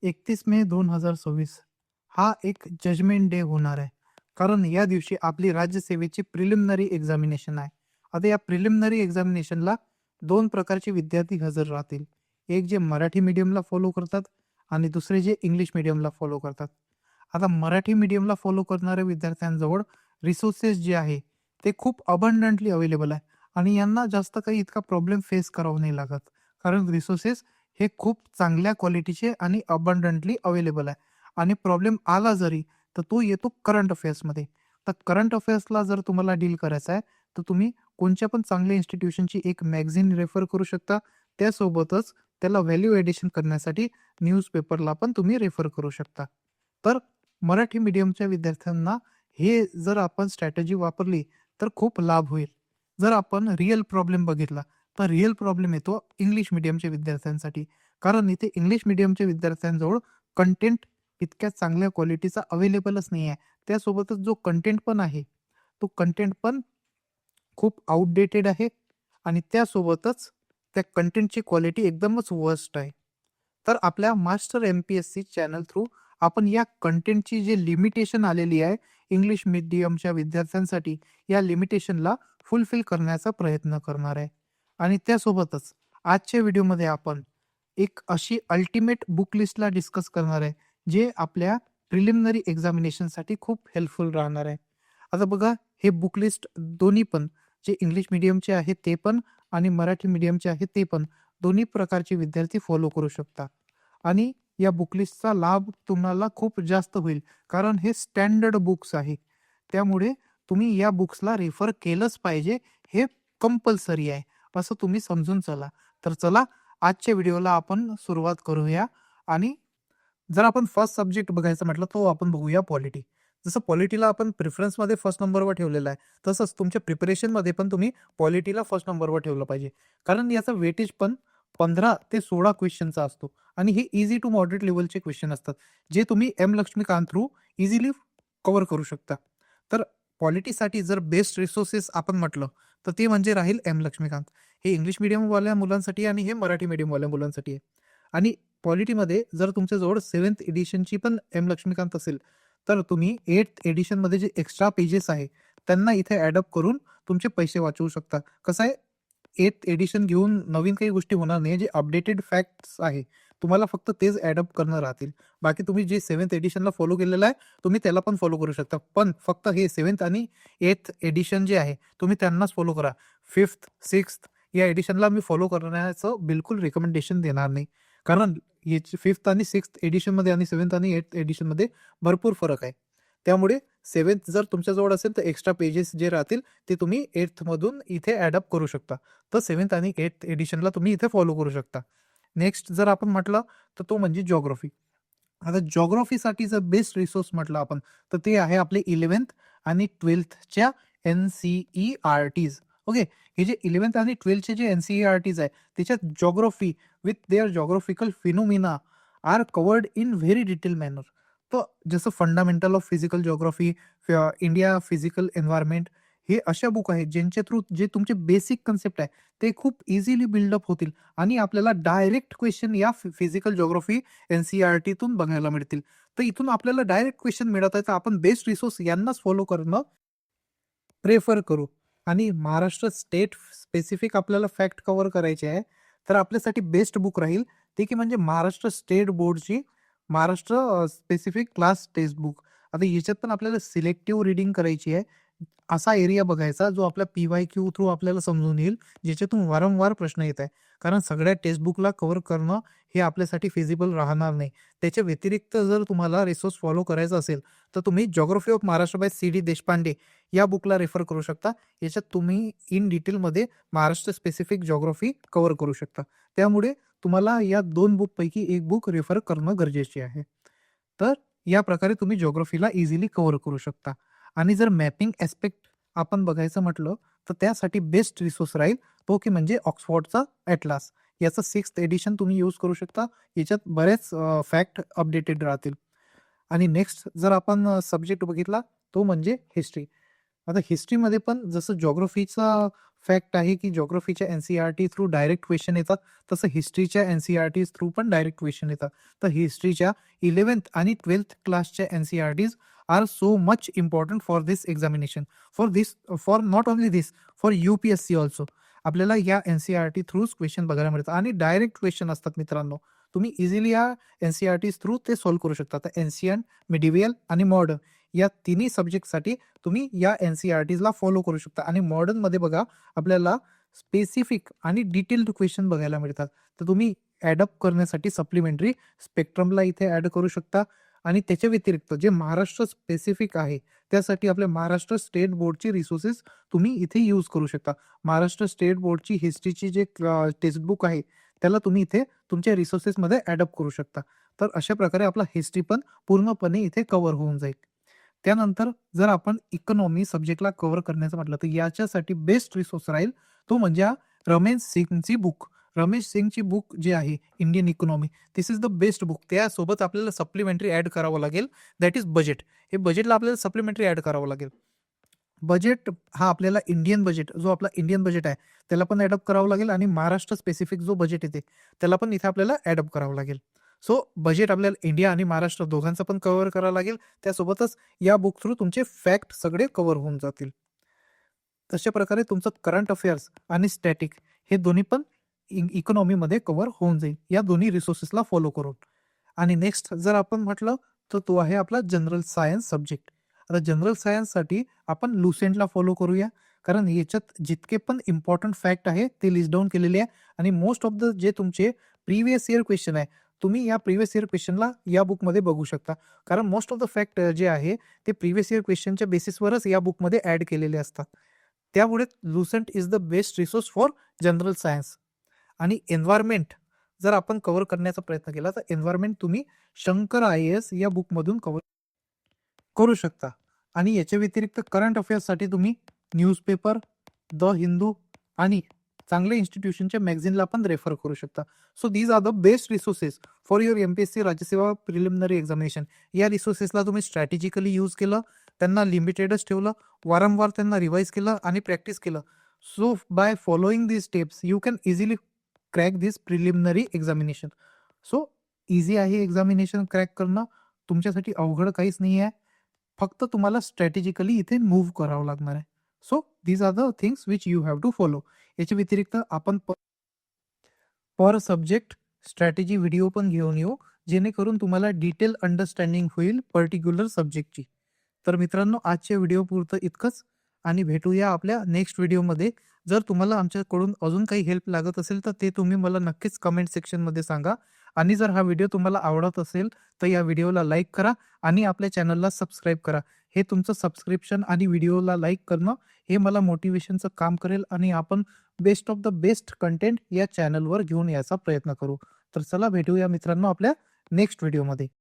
31 मे 2026 हा एक judgement day होणार आहे. कारण या दिवशी आपली राज्यसेवेची प्रिलिमिनरी एक्झामिनेशन आहे. आता या प्रिलिमिनरी एक्झामिनेशनला 2 प्रकारचे विद्यार्थी हजर राहतील. एक जे मराठी मीडियमला फॉलो करतात आणि दुसरे जे इंग्लिश मीडियमला फॉलो करतात. आता मराठी मीडियमला फॉलो करणाऱ्या विद्यार्थ्यांजवळ रिसोर्सेस जे आहे ते खूप अबंडंटली अवेलेबल आहे आणि यांना जास्त काही इतका प्रॉब्लेम फेस करावा नाही लागत. कारण रिसोर्सेस हे खूप चांगल्या क्वालिटीचे आणि अबंडंटली अवेलेबल आहे आणि प्रॉब्लेम आला जरी तर तो येतो करंट अफेअर्समध्ये. तर करंट अफेअर्सला जर तुम्हाला डील करायचं आहे तर तुम्ही कोणत्या पण चांगल्या इन्स्टिट्यूशनची एक मॅगझिन रेफर करू शकता. त्यासोबतच त्याला व्हॅल्यू एडिशन करण्यासाठी न्यूजपेपरला पण तुम्ही रेफर करू शकता. तर मराठी मीडियमच्या विद्यार्थ्यांना हे जर आपण स्ट्रॅटेजी वापरली तर खूप लाभ होईल. जर आपण रिअल प्रॉब्लेम बघितला तर रिअल प्रॉब्लेम येतो इंग्लिश मीडियमच्या विद्यार्थ्यांसाठी. कारण इथे इंग्लिश मीडियमच्या विद्यार्थ्यांजवळ कंटेंट इतक्या चांगल्या क्वालिटीचा अवेलेबलच नाही आहे. त्यासोबतच जो कंटेंट पण आहे, तो कंटेंट पण खूप आउटडेटेड आहे आणि त्यासोबतच त्या कंटेंटची क्वालिटी एकदमच वर्स्ट आहे. तर आपल्या मास्टर एम-पी-एस-सी चॅनल थ्रू आपण या कंटेंटची जी लिमिटेशन आलेली आहे इंग्लिश मीडियमच्या विद्यार्थ्यांसाठी, या लिमिटेशनला फुलफिल करण्याचा प्रयत्न करणार आहे. आणि त्यासोबतच आजच्या व्हिडिओमध्ये आपण एक अशी अल्टिमेट बुक लिस्टला डिस्कस करणार आहे, जे आपल्या प्रिलिमिनरी एक्झामिनेशनसाठी खूप हेल्पफुल राहणार आहे. आता बघा, हे बुक लिस्ट दोन्ही पण जे इंग्लिश मीडियमचे आहे ते पण आणि मराठी मीडियमचे आहे ते पण दोन्ही प्रकारचे विद्यार्थी फॉलो करू शकता. आणि या बुक लिस्टचा लाभ तुम्हाला खूप जास्त होईल, कारण हे स्टँडर्ड बुक्स आहे. त्यामुळे तुम्ही या बुक्सला रेफर केलंच पाहिजे, हे कंपल्सरी आहे, असं तुम्ही समजून चला. तर चला, आजच्या व्हिडिओला आपण सुरुवात करूया. आणि जर आपण फर्स्ट सब्जेक्ट बघायचं म्हटलं, तो आपण बघूया पॉलिटी. जसं पॉलिटीला आपण प्रिफरन्समध्ये फर्स्ट नंबरवर ठेवलेलं आहे, तसंच तुमच्या प्रिपरेशनमध्ये पण तुम्ही पॉलिटीला फर्स्ट नंबरवर ठेवलं पाहिजे. कारण याचा वेटेज पण 15 ते 16 क्वेश्चनचा असतो आणि हे ईझी टू मॉडरेट लेव्हलचे क्वेश्चन असतात, जे तुम्ही M Lakshmikanth through easily cover करू शकता. तर पॉलिटीसाठी जर बेस्ट रिसोर्सेस आपण म्हटलं, तर ते म्हणजे राहील एम लक्ष्मीकांत. हे इंग्लिश मीडियमवाल्या मुलांसाठी आणि हे मराठी मीडियमवाल्या मुलांसाठी आहे. आणि पॉलिटीमध्ये जर तुमच्याजवळ 7th एडिशनची पण एम लक्ष्मीकांत असेल, तर तुम्ही 8th एडिशनमध्ये जे एक्स्ट्रा पेजेस आहे, त्यांना इथे ॲडअप करून तुमचे पैसे वाचवू शकता. कसं आहे, 8th एडिशन घेऊन नवीन काही गोष्टी होणार नाही. जे अपडेटेड फॅक्ट्स आहे, तुम्हाला फक्त तेच ॲडअप करणं राहतील. बाकी तुम्ही जे 7th एडिशनला फॉलो केलेलं आहे, तुम्ही त्याला पण फॉलो करू शकता. पण फक्त हे 7th आणि 8th एडिशन जे आहे, तुम्ही त्यांनाच फॉलो करा. 5th, 6th या एडिशनला मी फॉलो करण्याचं बिलकुल रिकमेंडेशन देणार नाही. कारण याची 5th आणि 6th एडिशनमध्ये आणि 7th आणि 8th एडिशनमध्ये भरपूर फरक आहे. त्यामुळे 7th जर तुमच्याजवळ असेल, तर एक्स्ट्रा पेजेस जे राहतील, ते तुम्ही 8th मधून इथे ॲडअप करू शकता. तर 7th आणि 8th एडिशनला तुम्ही इथे फॉलो करू शकता. नेक्स्ट जर आपण म्हटलं, तर तो म्हणजे जिओग्राफी. आता जिओग्राफीसाठीचं बेस्ट रिसोर्स म्हटलं आपण, तर ते आहे आपले 11th आणि 12thच्या एन-सी-ई-आर-टीज. ओके. हे जे 11th आणि 12thचे जे एन-सी-ई-आर-टीज आहे, त्याच्यात geography with their geographical phenomena are covered in very detail manner. तर जसं fundamental of physical geography, India physical environment, हे अशा बुक आहेत, ज्यांच्या थ्रू जे तुमचे बेसिक कन्सेप्ट आहे, ते खूप इझिली बिल्डअप होतील आणि आपल्याला डायरेक्ट क्वेश्चन या फिजिकल जिओग्राफी एन-सी-ई-आर-टीतून बघायला मिळतील. तर इथून आपल्याला डायरेक्ट क्वेश्चन मिळत आहे, तर आपण बेस्ट रिसोर्स यांनाच फॉलो करणं प्रेफर करू. आणि महाराष्ट्र स्टेट स्पेसिफिक आपल्याला फॅक्ट कव्हर करायचे आहे, तर आपल्यासाठी बेस्ट बुक राहील ते की म्हणजे महाराष्ट्र स्टेट बोर्डची Maharashtra specific class text book. आता याच्यात पण आपल्याला सिलेक्टिव्ह रीडिंग करायची आहे. असा एरिया बघायचा जो आपल्या पी-वाय-क्यू थ्रू आपल्याला समजून येईल, ज्याच्यातून वारंवार प्रश्न येत आहे. कारण सगळ्या टेक्स्ट बुकला कव्हर करणं हे आपल्यासाठी फिजिबल राहणार नाही. त्याच्या व्यतिरिक्त जर तुम्हाला रिसोर्स फॉलो करायचा असेल, तर तुम्ही geography of Maharashtra by C D Deshpande या बुकला रेफर करू शकता. याच्यात तुम्ही इन डिटेलमध्ये महाराष्ट्र स्पेसिफिक जिओग्राफी कव्हर करू शकता. त्यामुळे तुम्हाला या 2 बुकपैकी एक बुक रेफर करणं गरजेचे आहे. तर या प्रकारे तुम्ही जिओग्राफीला इझिली कव्हर करू शकता. आणि जर मॅपिंग ॲस्पेक्ट आपण बघायचं म्हटलं, तर त्यासाठी बेस्ट रिसोर्स राहील तो की म्हणजे ऑक्सफोर्डचा ॲटलास. याचं 6th एडिशन तुम्ही यूज करू शकता. याच्यात बरेच फॅक्ट अपडेटेड राहतील. आणि नेक्स्ट जर आपण सब्जेक्ट बघितला, तो म्हणजे हिस्ट्री. आता हिस्ट्रीमध्ये पण जसं जिओग्राफीचा फॅक्ट आहे की जिओग्राफीच्या एन-सी-ई-आर-टी थ्रू डायरेक्ट क्वेश्चन येतात. तसं हिस्ट्रीच्या एन-सी-ई-आर-टी थ्रू पण डायरेक्ट क्वेश्चन येतात. तर हिस्ट्रीच्या 11th आणि 12th क्लासच्या N-C-E-R-tease are so much important for this examination. For not only this, for UPSC also. आपल्याला या एन-सी-ई-आर-टी थ्रूच क्वेश्चन बघायला मिळतात आणि डायरेक्ट क्वेश्चन असतात मित्रांनो. तुम्ही इझिली या एन-सी-ई-आर-टीज थ्रू ते सॉल्व्ह करू शकता. तर एन्शियंट, मिडिव्हियल आणि मॉडर्न या तिन्ही सब्जेक्टसाठी तुम्ही या एन-सी-ई-आर-टीजला फॉलो करू शकता. आणि मॉडर्नमध्ये बघा आपल्याला स्पेसिफिक आणि डिटेल्ड क्वेश्चन बघायला मिळतात. तर तुम्ही ॲड अप करण्यासाठी सप्लिमेंटरी स्पेक्ट्रमला इथे ॲड करू शकता. आणि त्याच्या व्यतिरिक्त जे महाराष्ट्र स्पेसिफिक आहे, त्यासाठी आपल्या महाराष्ट्र स्टेट बोर्डची रिसोर्सेस तुम्ही इथे यूज करू शकता. महाराष्ट्र स्टेट बोर्डची हिस्ट्रीची जे टेक्स्टबुक आहे, त्याला तुम्ही इथे तुमच्या रिसोर्सेसमध्ये ॲड अप करू शकता. तर अशा प्रकारे आपला हिस्ट्री पण पूर्णपणे इथे कव्हर होऊन जाईल. त्यानंतर जर आपण इकॉनॉमी सब्जेक्टला कव्हर करायचं म्हटलं, तर याच्यासाठी बेस्ट रिसोर्स राहील तो म्हणजे रमेश सिंगची बुक. रमेश सिंगची बुक जी आहे Indian economy, this is the best book. त्यासोबत आपल्याला सप्लिमेंटरी ॲड करावं लागेल, दॅट इज बजेट. हे बजेटला आपल्याला सप्लिमेंटरी ॲड करावं लागेल. बजेट हा आपल्याला इंडियन बजेट, जो आपला इंडियन बजेट आहे, त्याला पण ॲड अप करावं लागेल आणि महाराष्ट्र स्पेसिफिक जो बजेट येते, त्याला पण इथे आपल्याला ॲड अप करावं लागेल. सो बजेट आपल्याला इंडिया आणि महाराष्ट्र दोघांचं पण कव्हर करावं लागेल. त्यासोबतच या बुक थ्रू तुमचे फॅक्ट सगळे कव्हर होऊन जातील. तशा प्रकारे तुमचं करंट अफेअर्स आणि स्टॅटिक हे दोन्ही पण इकॉनॉमीमध्ये कव्हर होऊन जाईल, या दोन्ही रिसोर्सेसला फॉलो करून. आणि नेक्स्ट जर आपण म्हटलं, तर तो आहे आपला जनरल सायन्स सब्जेक्ट. आता जनरल सायन्ससाठी आपण लुसेंटला फॉलो करूया, कारण याच्यात जितके पण इम्पॉर्टंट फॅक्ट आहे ते लिस्ट डाऊन केलेले आहे. आणि मोस्ट ऑफ द जे तुमचे प्रिव्हियस इयर क्वेश्चन आहे, तुम्ही या प्रिव्हियस इयर क्वेश्चनला या बुकमध्ये बघू शकता. कारण मोस्ट ऑफ द फॅक्ट जे आहे ते प्रिव्हियस इयर क्वेश्चनच्या बेसिसवरच या बुकमध्ये ॲड केलेले असतात. त्यामुळे Lucent is the best resource for general science. आणि एन्व्हायरमेंट जर आपण कव्हर करण्याचा प्रयत्न केला, तर एन्व्हायरमेंट तुम्ही शंकर IAS या बुकमधून कव्हर करू शकता. आणि याच्या व्यतिरिक्त करंट अफेअर्ससाठी तुम्ही न्यूजपेपर, द हिंदू आणि चांगल्या इन्स्टिट्यूशनच्या मॅगझिनला पण रेफर करू शकता. So these are the best resources for your MPSC Rajyaseva preliminary examination. या रिसोर्सेसला तुम्ही स्ट्रॅटेजिकली यूज केलं, त्यांना लिमिटेडच ठेवलं, वारंवार त्यांना रिवाईज केलं आणि प्रॅक्टिस केलं. So by following these steps you can easily crack this preliminary examination. So easy आहे एक्झामिनेशन क्रॅक करणं, तुमच्यासाठी अवघड काहीच नाही आहे. फक्त तुम्हाला स्ट्रॅटेजिकली इथे मूव्ह करावं लागणार आहे. So these are the things which you have to follow. याच्या व्यतिरिक्त आपण पर सब्जेक्ट स्ट्रॅटेजी व्हिडिओ पण घेऊन येऊ, जेणेकरून तुम्हाला डिटेल अंडरस्टँडिंग होईल पर्टिक्युलर सब्जेक्टची. तर मित्रांनो, आजच्या व्हिडिओ पुरतं इतकंच आणि भेटूया आपल्या नेक्स्ट व्हिडिओमध्ये. जर तुम्हाला आमच्याकडून अजून काही हेल्प लागत असेल, तर ते तुम्ही मला नक्कीच कमेंट सेक्शनमध्ये सांगा. आणि जर हा व्हिडिओ तुम्हाला आवडत असेल, तर या व्हिडिओला लाईक करा आणि आपल्या चॅनलला सबस्क्राईब करा. हे तुमचं सबस्क्रिप्शन आणि व्हिडिओला लाईक करणं हे मला मोटिवेशनचं काम करेल आणि आपण best of the best content या चॅनलवर घेऊन यायचा प्रयत्न करू. तर चला भेटूया मित्रांनो आपल्या नेक्स्ट व्हिडिओमध्ये.